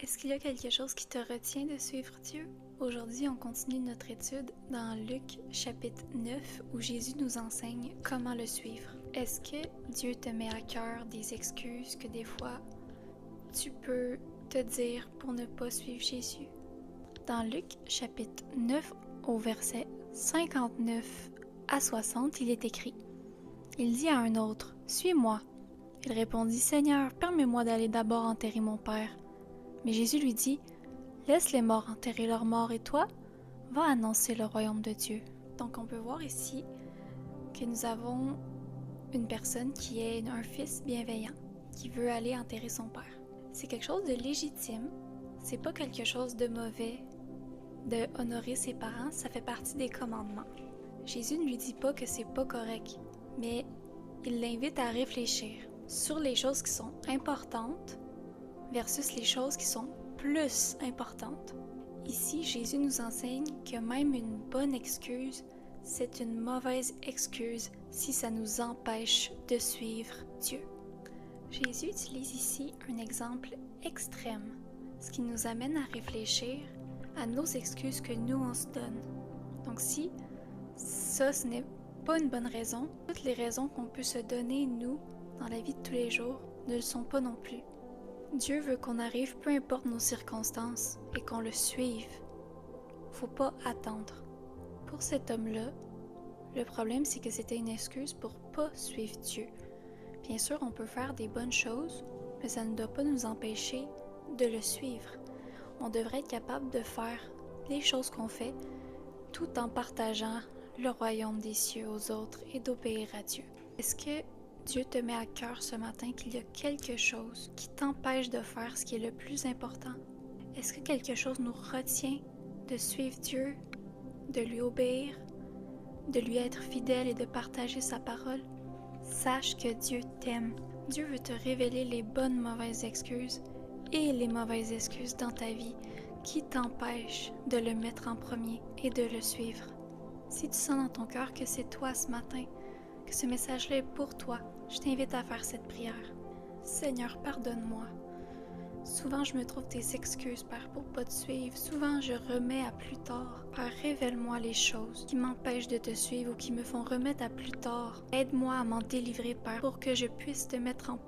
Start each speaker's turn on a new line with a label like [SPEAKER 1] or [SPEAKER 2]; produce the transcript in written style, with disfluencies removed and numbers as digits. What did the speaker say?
[SPEAKER 1] Est-ce qu'il y a quelque chose qui te retient de suivre Dieu? Aujourd'hui, on continue notre étude dans Luc chapitre 9 où Jésus nous enseigne comment le suivre. Est-ce que Dieu te met à cœur des excuses que des fois tu peux te dire pour ne pas suivre Jésus? Dans Luc chapitre 9 au verset 59 à 60, il est écrit: Il dit à un autre: Suis-moi. Il répondit: Seigneur, permets-moi d'aller d'abord enterrer mon père. Mais Jésus lui dit: Laisse les morts enterrer leurs morts et toi, va annoncer le royaume de Dieu. Donc on peut voir ici que nous avons une personne qui est un fils bienveillant, qui veut aller enterrer son père. C'est quelque chose de légitime, c'est pas quelque chose de mauvais de honorer ses parents, ça fait partie des commandements. Jésus ne lui dit pas que c'est pas correct, mais il l'invite à réfléchir sur les choses qui sont importantes versus les choses qui sont plus importantes. Ici, Jésus nous enseigne que même une bonne excuse, c'est une mauvaise excuse si ça nous empêche de suivre Dieu. Jésus utilise ici un exemple extrême, ce qui nous amène à réfléchir à nos excuses que nous on se donne. Donc si ça, ce n'est pas une bonne raison, toutes les raisons qu'on peut se donner, nous, dans la vie de tous les jours, ne le sont pas non plus. Dieu veut qu'on arrive, peu importe nos circonstances, et qu'on le suive. Faut pas attendre. Pour cet homme-là, le problème, c'est que c'était une excuse pour pas suivre Dieu. Bien sûr, on peut faire des bonnes choses, mais ça ne doit pas nous empêcher de le suivre. On devrait être capable de faire les choses qu'on fait tout en partageant le royaume des cieux aux autres et d'obéir à Dieu. Est-ce que Dieu te met à cœur ce matin qu'il y a quelque chose qui t'empêche de faire ce qui est le plus important? Est-ce que quelque chose nous retient de suivre Dieu, de lui obéir, de lui être fidèle et de partager sa parole? Sache que Dieu t'aime. Dieu veut te révéler les bonnes mauvaises excuses et les mauvaises excuses dans ta vie qui t'empêchent de le mettre en premier et de le suivre. Si tu sens dans ton cœur que c'est toi ce matin, que ce message-là est pour toi, je t'invite à faire cette prière. Seigneur, pardonne-moi. Souvent, je me trouve des excuses, Père, pour pas te suivre. Souvent, je remets à plus tard. Père, révèle-moi les choses qui m'empêchent de te suivre ou qui me font remettre à plus tard. Aide-moi à m'en délivrer, Père, pour que je puisse te mettre en